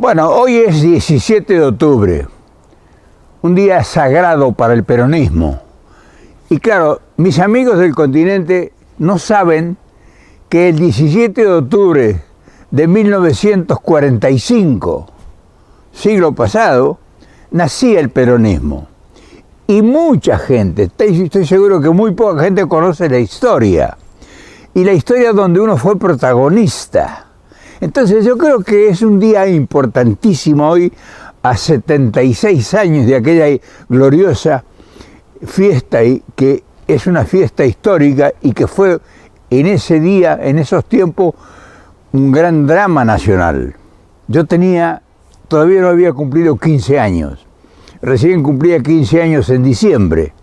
Bueno, hoy es 17 de octubre, un día sagrado para el peronismo. Y claro, mis amigos del continente no saben que el 17 de octubre de 1945, siglo pasado, nacía el peronismo. Y mucha gente, estoy seguro que muy poca gente conoce la historia. Y la historia donde uno fue protagonista. Entonces yo creo que es un día importantísimo hoy, a 76 años de aquella gloriosa fiesta, y que es una fiesta histórica y que fue en ese día, en esos tiempos, un gran drama nacional. Yo todavía no había cumplido 15 años, recién cumplía 15 años en diciembre.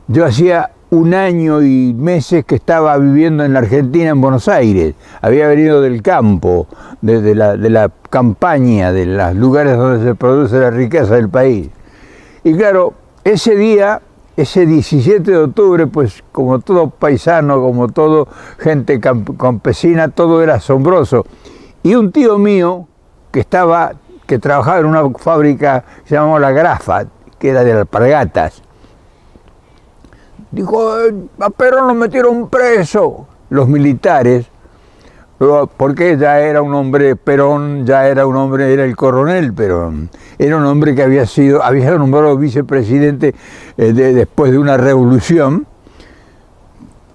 Yo hacía un año y meses que estaba viviendo en la Argentina, en Buenos Aires. Había venido del campo, de la campaña, de los lugares donde se produce la riqueza del país. Y claro, ese día, ese 17 de octubre, pues como todo paisano, como todo gente campesina, todo era asombroso. Y un tío mío que trabajaba en una fábrica que se llamaba La Grafa, que era de alpargatas, dijo: a Perón lo metieron preso los militares, porque ya era un hombre, Perón ya era un hombre, era el coronel Perón, era un hombre que había nombrado vicepresidente después de una revolución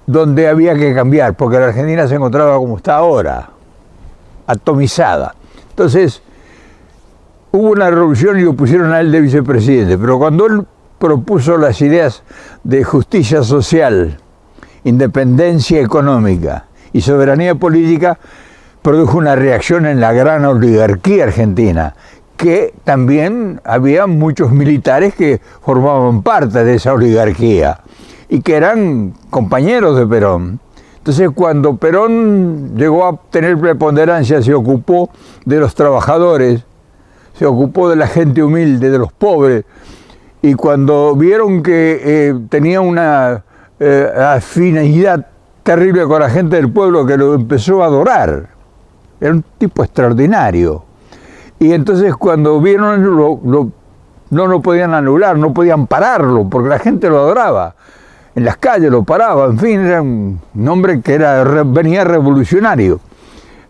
donde había que cambiar, porque la Argentina se encontraba como está ahora, atomizada. Entonces hubo una revolución y lo pusieron a él de vicepresidente, pero cuando él propuso las ideas de justicia social, independencia económica y soberanía política, produjo una reacción en la gran oligarquía argentina, que también había muchos militares que formaban parte de esa oligarquía y que eran compañeros de Perón. Entonces, cuando Perón llegó a tener preponderancia, se ocupó de los trabajadores, se ocupó de la gente humilde, de los pobres. Y cuando vieron que tenía una afinidad terrible con la gente del pueblo, que lo empezó a adorar. Era un tipo extraordinario. Y entonces cuando vieron, no lo podían anular, no podían pararlo, porque la gente lo adoraba. En las calles lo paraba, en fin, era un hombre que venía revolucionario.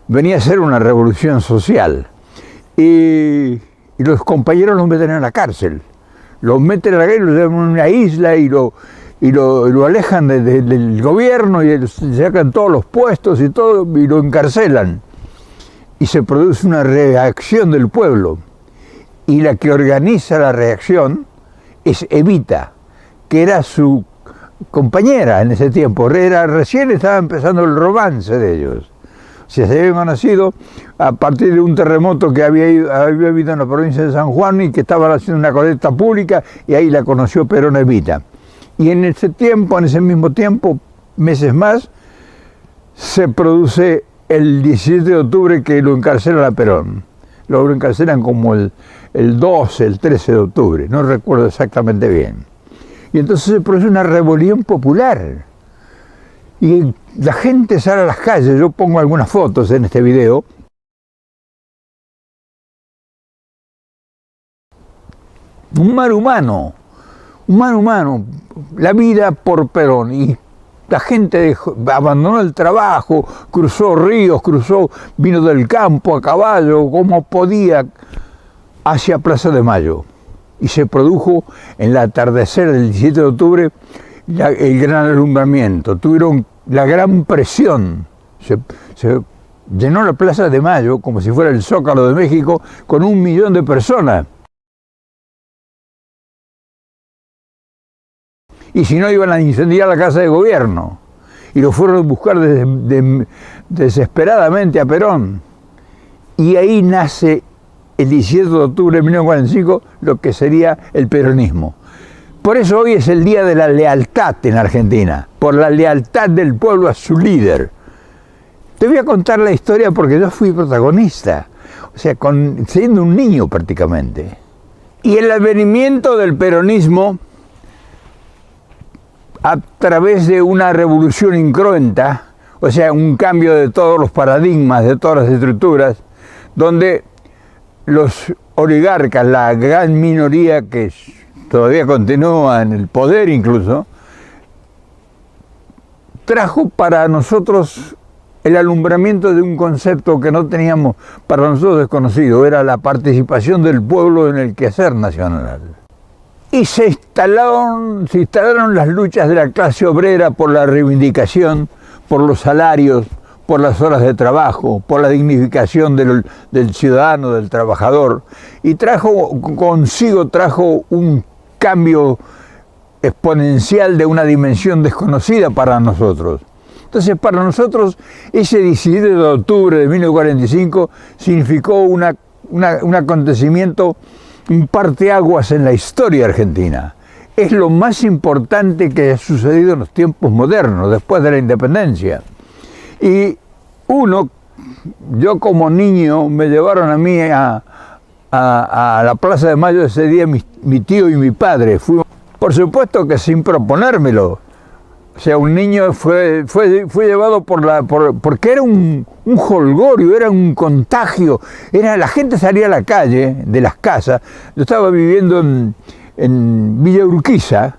Venía a ser una revolución social. Y los compañeros los meten en la cárcel. Lo meten a la calle, lo llevan a una isla y lo alejan del gobierno y sacan todos los puestos y todo y lo encarcelan. Y se produce una reacción del pueblo. Y la que organiza la reacción es Evita, que era su compañera en ese tiempo. Recién estaba empezando el romance de ellos. Se habían conocido a partir de un terremoto que había habido en la provincia de San Juan y que estaban haciendo una colecta pública, y ahí la conoció Perón Evita. Y en ese mismo tiempo, meses más, se produce el 17 de octubre que lo encarcelan a Perón. Lo encarcelan como el 12, el 13 de octubre, no recuerdo exactamente bien. Y entonces se produce una rebelión popular. Y la gente sale a las calles, yo pongo algunas fotos en este video. Un mar humano, la vida por Perón. Y la gente abandonó el trabajo, cruzó ríos, vino del campo a caballo, como podía, hacia Plaza de Mayo. Y se produjo en el atardecer del 17 de octubre el gran alumbramiento. Tuvieron la gran presión, se llenó la Plaza de Mayo como si fuera el Zócalo de México, con 1 millón de personas. Y si no, iban a incendiar la Casa de Gobierno. Y lo fueron a buscar desesperadamente a Perón. Y ahí nace el 17 de octubre de 1945 lo que sería el peronismo. Por eso hoy es el día de la lealtad en Argentina, por la lealtad del pueblo a su líder. Te voy a contar la historia porque yo fui protagonista, o sea, siendo un niño prácticamente. Y el advenimiento del peronismo, a través de una revolución incruenta, o sea, un cambio de todos los paradigmas, de todas las estructuras, donde los oligarcas, la gran minoría que todavía continúa en el poder incluso, trajo para nosotros el alumbramiento de un concepto que no teníamos, para nosotros desconocido, era la participación del pueblo en el quehacer nacional. Y se instalaron las luchas de la clase obrera por la reivindicación, por los salarios, por las horas de trabajo, por la dignificación del ciudadano, del trabajador, y consigo trajo un cambio exponencial de una dimensión desconocida para nosotros. Entonces, para nosotros, ese 17 de octubre de 1945 significó un acontecimiento, un parteaguas en la historia argentina. Es lo más importante que ha sucedido en los tiempos modernos, después de la independencia. Y yo como niño, me llevaron a mí a la Plaza de Mayo ese día mi tío y mi padre. Fuimos, por supuesto que sin proponérmelo. O sea, un niño fue llevado porque era un jolgorio, era un contagio. La gente salía a la calle, de las casas. Yo estaba viviendo en Villa Urquiza,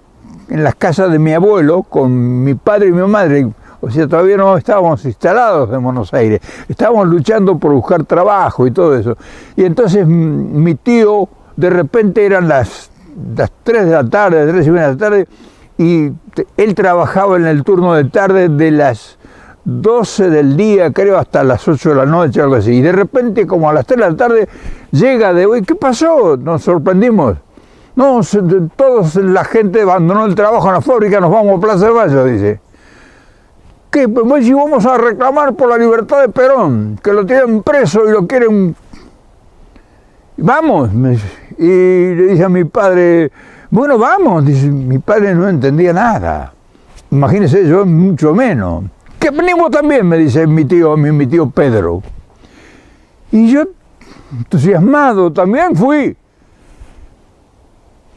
en las casas de mi abuelo, con mi padre y mi madre. O sea, todavía no estábamos instalados en Buenos Aires. Estábamos luchando por buscar trabajo y todo eso. Y entonces mi tío, de repente eran las 3 de la tarde, 3 y media de la tarde, y él trabajaba en el turno de tarde de las 12 del día, creo, hasta las 8 de la noche, algo así. Y de repente, como a las 3 de la tarde, llega ¿qué pasó? Nos sorprendimos. No, la gente abandonó el trabajo en la fábrica, nos vamos a Plaza de Mayo, dice. ¿Qué? Pues si vamos a reclamar por la libertad de Perón, que lo tienen preso y lo quieren... Vamos. Y le dice a mi padre, bueno, vamos. Dice, mi padre no entendía nada. Imagínese, yo mucho menos. Que venimos también, me dice mi tío Pedro. Y yo, entusiasmado, también fui.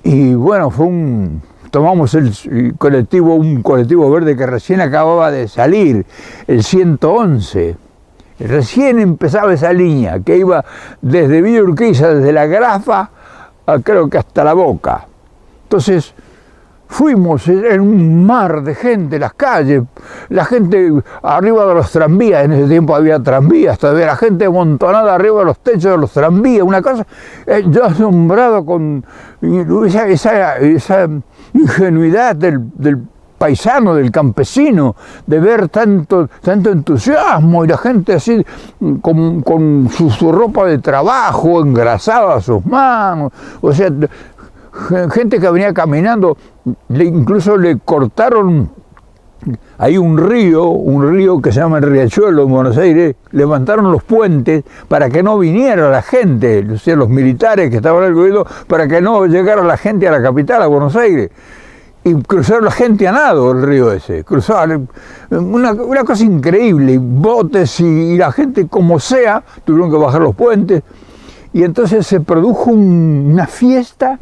Y bueno, tomamos un colectivo verde que recién acababa de salir, el 111. Recién empezaba esa línea, que iba desde Villa Urquiza, desde la Grafa, creo que hasta la Boca. Entonces, fuimos en un mar de gente, las calles, la gente arriba de los tranvías, en ese tiempo había tranvías, todavía la gente amontonada arriba de los techos de los tranvías, una cosa, yo asombrado con esa ingenuidad del paisano, del campesino, de ver tanto entusiasmo y la gente así con su ropa de trabajo, engrasada a sus manos, o sea, gente que venía caminando, incluso le cortaron, hay un río que se llama el Riachuelo en Buenos Aires, levantaron los puentes para que no viniera la gente, o sea, los militares que estaban en el gobierno, para que no llegara la gente a la capital, a Buenos Aires. Y cruzaron la gente a nado el río ese, cruzaron, una cosa increíble, botes y la gente como sea, tuvieron que bajar los puentes, y entonces se produjo una fiesta,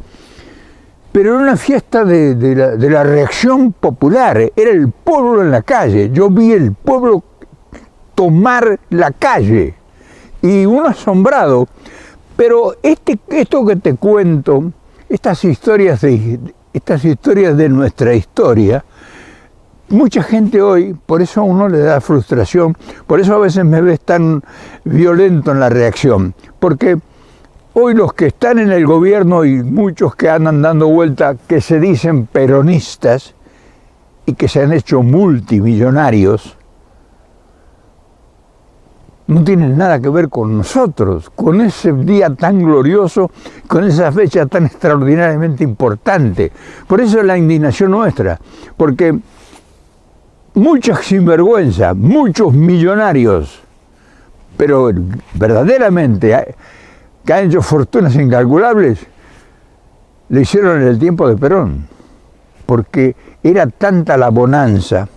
pero era una fiesta de la reacción popular, era el pueblo en la calle, yo vi el pueblo tomar la calle, y uno asombrado, pero esto que te cuento, estas historias de nuestra historia, mucha gente hoy, por eso a uno le da frustración, por eso a veces me ves tan violento en la reacción, porque hoy los que están en el gobierno y muchos que andan dando vuelta, que se dicen peronistas y que se han hecho multimillonarios, no tienen nada que ver con nosotros, con ese día tan glorioso, con esa fecha tan extraordinariamente importante. Por eso es la indignación nuestra, porque muchos sinvergüenza, muchos millonarios, pero verdaderamente que han hecho fortunas incalculables, lo hicieron en el tiempo de Perón, porque era tanta la bonanza,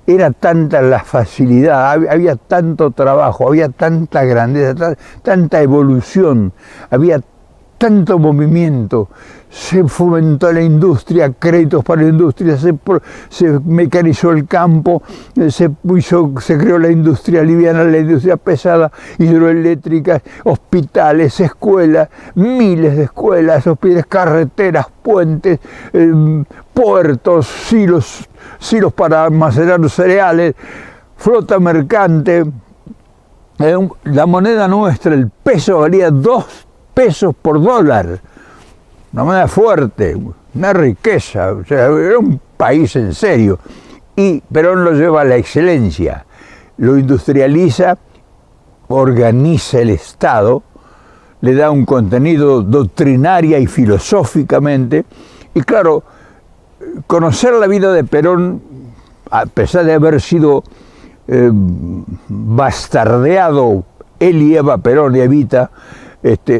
era tanta la facilidad, había tanto trabajo, había tanta grandeza, tanta evolución, había tanto movimiento, se fomentó la industria, créditos para la industria, se mecanizó el campo, se creó la industria liviana, la industria pesada, hidroeléctricas, hospitales, escuelas, miles de escuelas, hospitales, carreteras, puentes, puertos, silos para almacenar los cereales, flota mercante. La moneda nuestra, el peso, valía 2 pesos por dólar. Una moneda fuerte, una riqueza, o sea, era un país en serio. Y Perón lo lleva a la excelencia, lo industrializa, organiza el Estado, le da un contenido doctrinaria y filosóficamente. Y claro, conocer la vida de Perón, a pesar de haber sido bastardeado él y Eva Perón y Evita,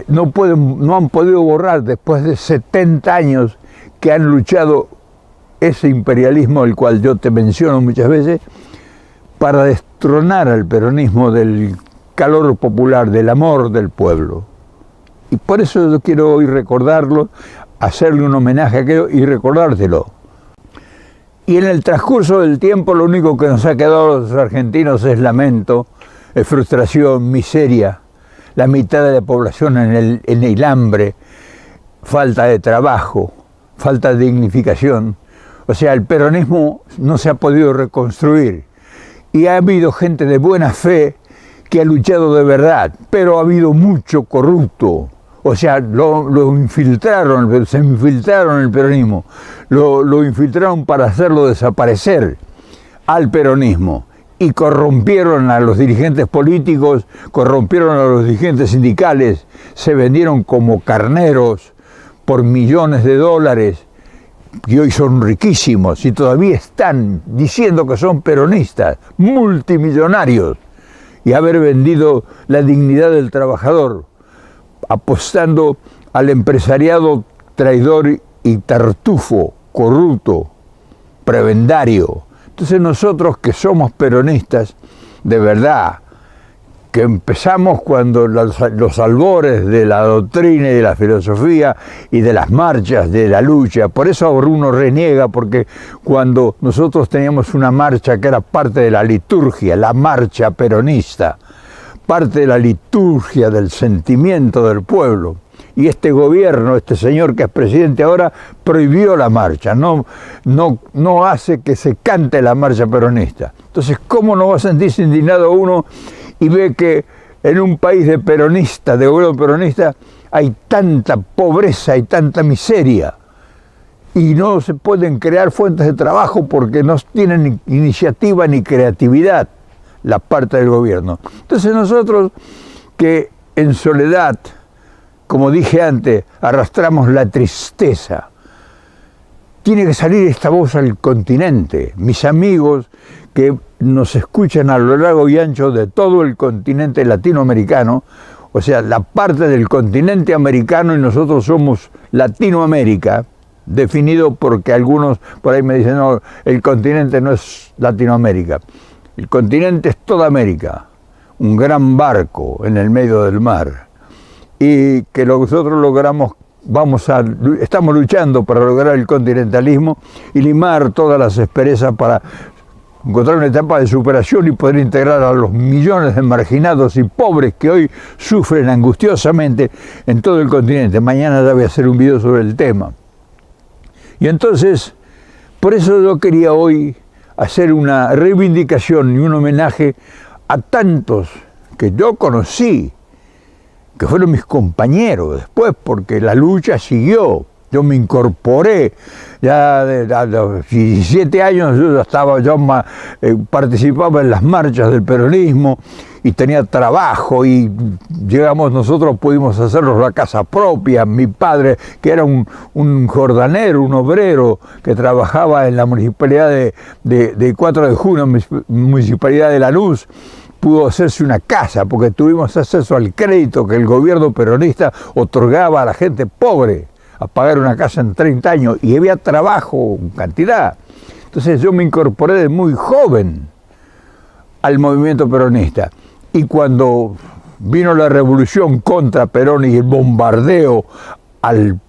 no han podido borrar después de 70 años que han luchado ese imperialismo del cual yo te menciono muchas veces para destronar al peronismo del calor popular, del amor del pueblo. Y por eso yo quiero hoy recordarlo, hacerle un homenaje a aquello y recordártelo. Y en el transcurso del tiempo lo único que nos ha quedado a los argentinos es lamento, es frustración, miseria. La mitad de la población en el hambre, falta de trabajo, falta de dignificación. O sea, el peronismo no se ha podido reconstruir. Y ha habido gente de buena fe que ha luchado de verdad, pero ha habido mucho corrupto. O sea, lo infiltraron, se infiltraron el peronismo, lo infiltraron para hacerlo desaparecer al peronismo. Y corrompieron a los dirigentes políticos, corrompieron a los dirigentes sindicales, se vendieron como carneros por millones de dólares, y hoy son riquísimos y todavía están diciendo que son peronistas, multimillonarios, y haber vendido la dignidad del trabajador, apostando al empresariado traidor y tartufo, corrupto, prebendario. Entonces nosotros que somos peronistas, de verdad, que empezamos cuando los albores de la doctrina y de la filosofía y de las marchas de la lucha, por eso uno reniega, porque cuando nosotros teníamos una marcha que era parte de la liturgia, la marcha peronista, parte de la liturgia del sentimiento del pueblo, y este gobierno, este señor que es presidente ahora, prohibió la marcha, no hace que se cante la marcha peronista. Entonces, ¿cómo no va a sentirse indignado uno y ve que en un país de peronistas, de gobierno peronista, hay tanta pobreza y tanta miseria? Y no se pueden crear fuentes de trabajo porque no tienen ni iniciativa ni creatividad la parte del gobierno. Entonces nosotros que en soledad, como dije antes, arrastramos la tristeza. Tiene que salir esta voz al continente. Mis amigos que nos escuchan a lo largo y ancho de todo el continente latinoamericano, o sea, la parte del continente americano, y nosotros somos Latinoamérica, definido porque algunos por ahí me dicen, no, el continente no es Latinoamérica. El continente es toda América, un gran barco en el medio del mar. Y que nosotros logramos, estamos luchando para lograr el continentalismo y limar todas las asperezas para encontrar una etapa de superación y poder integrar a los millones de marginados y pobres que hoy sufren angustiosamente en todo el continente. Mañana ya voy a hacer un video sobre el tema. Y entonces, por eso yo quería hoy hacer una reivindicación y un homenaje a tantos que yo conocí, que fueron mis compañeros después, porque la lucha siguió. Yo me incorporé, ya a los 17 años participaba en las marchas del peronismo y tenía trabajo, y nosotros pudimos hacernos la casa propia. Mi padre, que era un jordanero, un obrero, que trabajaba en la municipalidad de 4 de junio, municipalidad de Lanús, pudo hacerse una casa porque tuvimos acceso al crédito que el gobierno peronista otorgaba a la gente pobre, a pagar una casa en 30 años, y había trabajo en cantidad. Entonces yo me incorporé de muy joven al movimiento peronista, y cuando vino la revolución contra Perón y el bombardeo al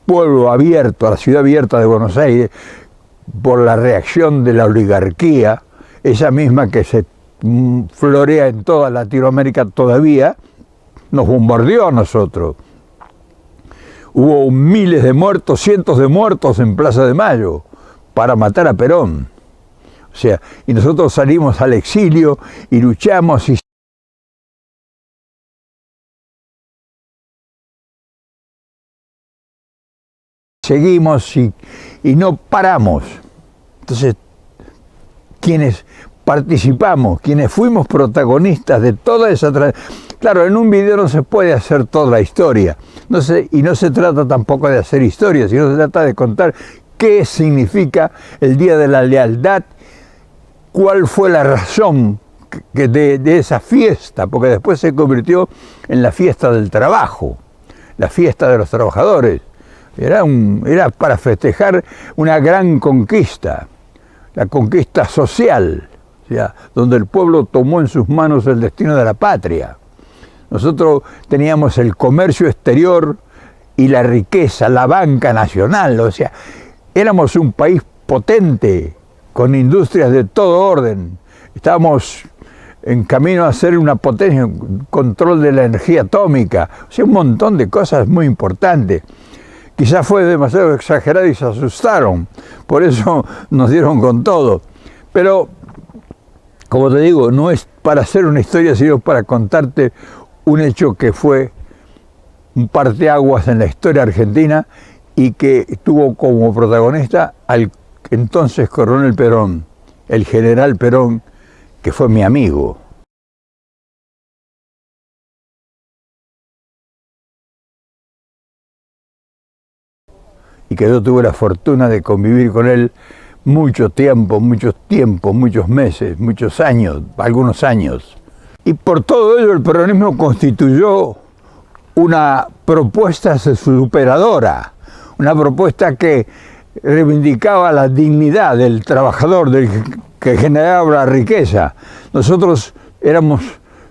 pueblo abierto, a la ciudad abierta de Buenos Aires, por la reacción de la oligarquía, esa misma que se florea en toda Latinoamérica todavía, nos bombardeó a nosotros. Hubo miles de muertos, cientos de muertos en Plaza de Mayo para matar a Perón. O sea, y nosotros salimos al exilio y luchamos y seguimos y no paramos. Entonces, quienes participamos, quienes fuimos protagonistas de toda esa... Claro, en un video no se puede hacer toda la historia, y no se trata tampoco de hacer historia, sino se trata de contar qué significa el Día de la Lealtad, cuál fue la razón de esa fiesta, porque después se convirtió en la fiesta del trabajo, la fiesta de los trabajadores. Era para festejar una gran conquista, la conquista social, o sea, donde el pueblo tomó en sus manos el destino de la patria. Nosotros teníamos el comercio exterior y la riqueza, la banca nacional, o sea, éramos un país potente, con industrias de todo orden. Estábamos en camino a ser una potencia, control de la energía atómica, o sea, un montón de cosas muy importantes. Quizás fue demasiado exagerado y se asustaron, por eso nos dieron con todo. Pero, como te digo, no es para hacer una historia, sino para contarte un hecho que fue un parteaguas en la historia argentina y que tuvo como protagonista al entonces coronel Perón, el general Perón, que fue mi amigo. Y que yo tuve la fortuna de convivir con él mucho tiempo, muchos meses, muchos años, algunos años. Y por todo ello el peronismo constituyó una propuesta superadora, una propuesta que reivindicaba la dignidad del trabajador, del que generaba la riqueza. Nosotros éramos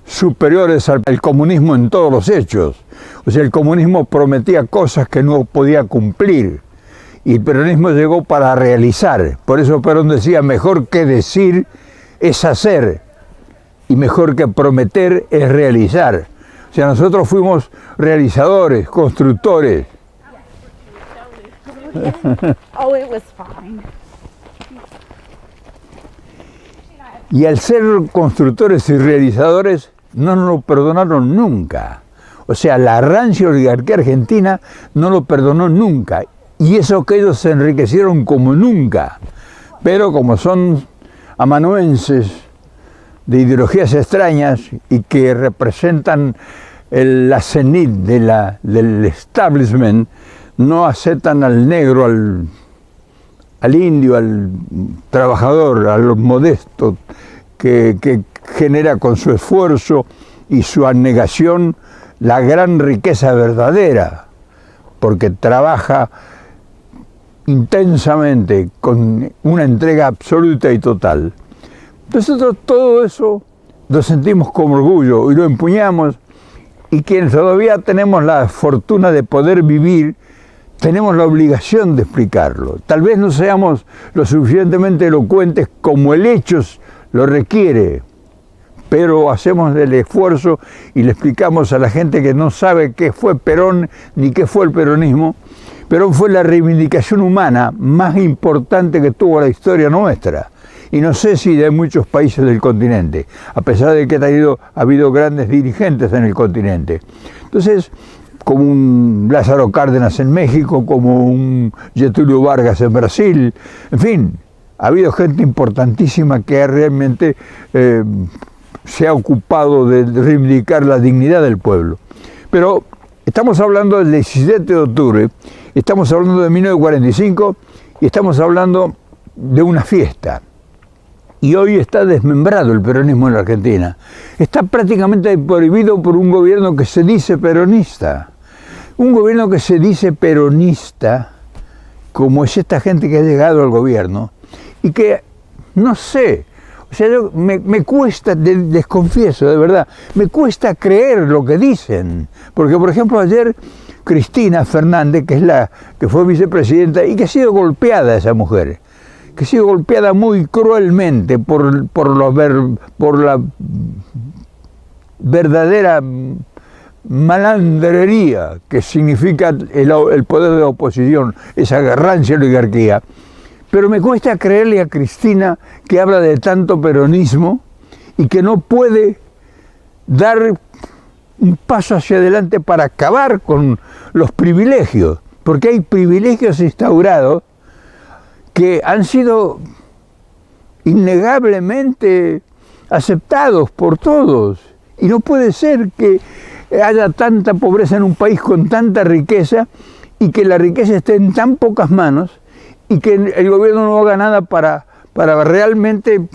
superiores al comunismo en todos los hechos. O sea, el comunismo prometía cosas que no podía cumplir. Y el peronismo llegó para realizar. Por eso Perón decía, mejor que decir es hacer. Y mejor que prometer es realizar. O sea, nosotros fuimos realizadores, constructores. Oh, it was fine. Y al ser constructores y realizadores, no nos lo perdonaron nunca. O sea, la rancia oligarquía argentina no lo perdonó nunca. Y eso que ellos se enriquecieron como nunca. Pero como son amanuenses de ideologías extrañas y que representan la cenit del establishment, no aceptan al negro, al indio, al trabajador, al modesto, que genera con su esfuerzo y su abnegación la gran riqueza verdadera, porque trabaja intensamente, con una entrega absoluta y total. Nosotros todo eso lo sentimos como orgullo y lo empuñamos, y quienes todavía tenemos la fortuna de poder vivir, tenemos la obligación de explicarlo. Tal vez no seamos lo suficientemente elocuentes como el hecho lo requiere, pero hacemos el esfuerzo y le explicamos a la gente que no sabe qué fue Perón ni qué fue el peronismo. Perón fue la reivindicación humana más importante que tuvo la historia nuestra, y no sé si de muchos países del continente, a pesar de que ha habido grandes dirigentes en el continente. Entonces, como un Lázaro Cárdenas en México, como un Getúlio Vargas en Brasil, en fin, ha habido gente importantísima que realmente se ha ocupado de reivindicar la dignidad del pueblo. Pero estamos hablando del 17 de octubre, estamos hablando de 1945 y estamos hablando de una fiesta. Y hoy está desmembrado el peronismo en la Argentina. Está prácticamente prohibido por un gobierno que se dice peronista. Un gobierno que se dice peronista, como es esta gente que ha llegado al gobierno, y que, no sé, O sea, me cuesta, les confieso, de verdad, me cuesta creer lo que dicen. Porque, por ejemplo, ayer Cristina Fernández, que fue vicepresidenta y que ha sido golpeada esa mujer, que ha sido golpeada muy cruelmente por la verdadera malandrería que significa el poder de la oposición, esa rancia oligarquía. Pero me cuesta creerle a Cristina, que habla de tanto peronismo y que no puede dar un paso hacia adelante para acabar con los privilegios, porque hay privilegios instaurados que han sido innegablemente aceptados por todos. Y no puede ser que haya tanta pobreza en un país con tanta riqueza y que la riqueza esté en tan pocas manos y que el gobierno no haga nada para realmente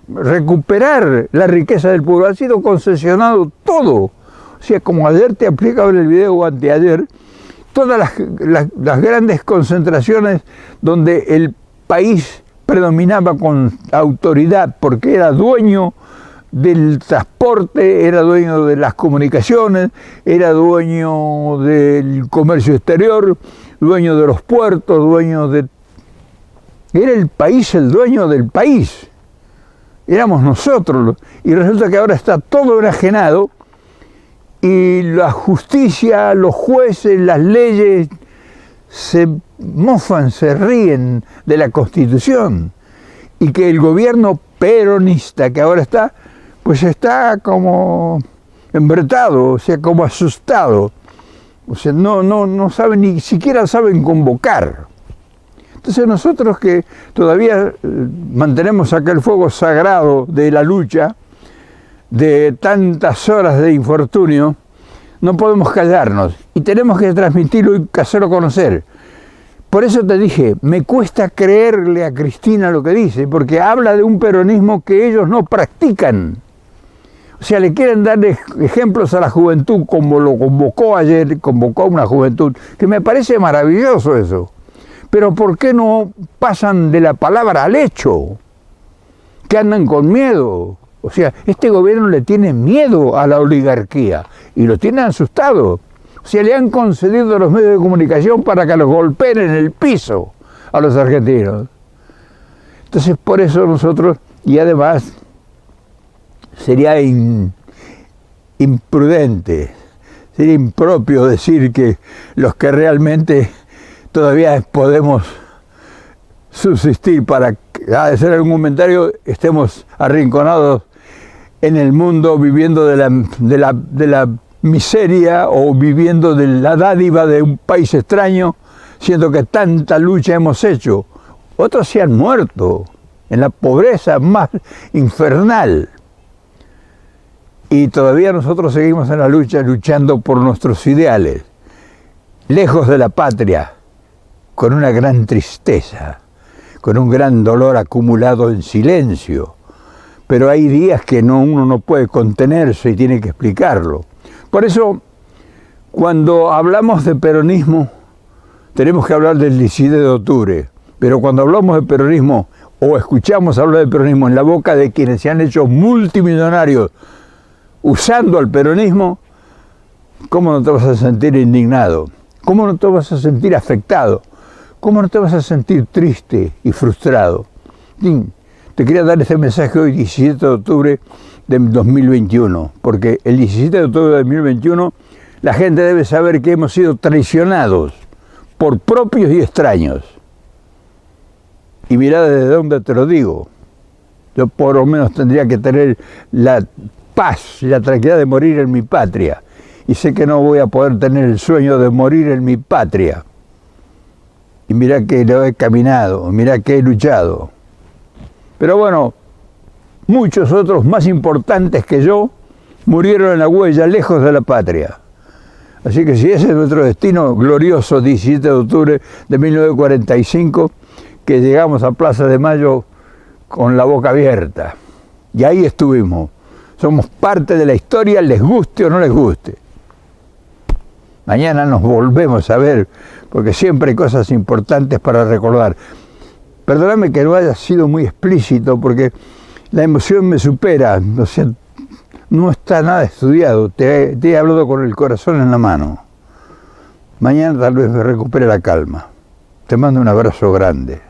recuperar la riqueza del pueblo. Ha sido concesionado todo. O sea, como ayer te explicaba en el video o anteayer, todas las grandes concentraciones donde el país predominaba con autoridad porque era dueño del transporte, era dueño de las comunicaciones, era dueño del comercio exterior, dueño de los puertos, dueño de... Era el país el dueño del país. Éramos nosotros. Y resulta que ahora está todo enajenado y la justicia, los jueces, las leyes se mofan, se ríen de la Constitución. Y que el gobierno peronista que ahora está, pues está como embretado, o sea, como asustado. O sea, no saben, ni siquiera saben convocar. Entonces nosotros que todavía mantenemos aquel fuego sagrado de la lucha, de tantas horas de infortunio, no podemos callarnos y tenemos que transmitirlo y hacerlo conocer. Por eso te dije, me cuesta creerle a Cristina lo que dice, porque habla de un peronismo que ellos no practican. O sea, le quieren dar ejemplos a la juventud, como lo convocó ayer, convocó a una juventud, que me parece maravilloso eso. Pero ¿por qué no pasan de la palabra al hecho? Que andan con miedo. O sea, este gobierno le tiene miedo a la oligarquía y lo tiene asustado. O sea, le han concedido los medios de comunicación para que los golpeen en el piso a los argentinos. Entonces, por eso nosotros, y además, sería imprudente, sería impropio decir que los que realmente todavía podemos subsistir para, a hacer algún comentario, estemos arrinconados en el mundo viviendo de la miseria o viviendo de la dádiva de un país extraño, siendo que tanta lucha hemos hecho. Otros se han muerto en la pobreza más infernal. Y todavía nosotros seguimos en la lucha, luchando por nuestros ideales, lejos de la patria, con una gran tristeza, con un gran dolor acumulado en silencio. Pero hay días que uno no puede contenerse y tiene que explicarlo. Por eso, cuando hablamos de peronismo, tenemos que hablar del 17 de octubre. Pero cuando hablamos de peronismo, o escuchamos hablar de peronismo en la boca de quienes se han hecho multimillonarios usando al peronismo, ¿cómo no te vas a sentir indignado? ¿Cómo no te vas a sentir afectado? ¿Cómo no te vas a sentir triste y frustrado? Te quería dar este mensaje hoy, 17 de octubre de 2021, porque el 17 de octubre de 2021 la gente debe saber que hemos sido traicionados por propios y extraños. Y mirá desde dónde te lo digo. Yo por lo menos tendría que tener la paz y la tranquilidad de morir en mi patria. Y sé que no voy a poder tener el sueño de morir en mi patria. Y mirá que lo he caminado, mirá que he luchado. Pero bueno, muchos otros más importantes que yo murieron en la huella, lejos de la patria. Así que si ese es nuestro destino glorioso, 17 de octubre de 1945, que llegamos a Plaza de Mayo con la boca abierta. Y ahí estuvimos. Somos parte de la historia, les guste o no les guste. Mañana nos volvemos a ver, porque siempre hay cosas importantes para recordar. Perdóname que no haya sido muy explícito, porque La emoción me supera, o sea, no está nada estudiado, te he hablado con el corazón en la mano. Mañana tal vez me recupere la calma. Te mando un abrazo grande.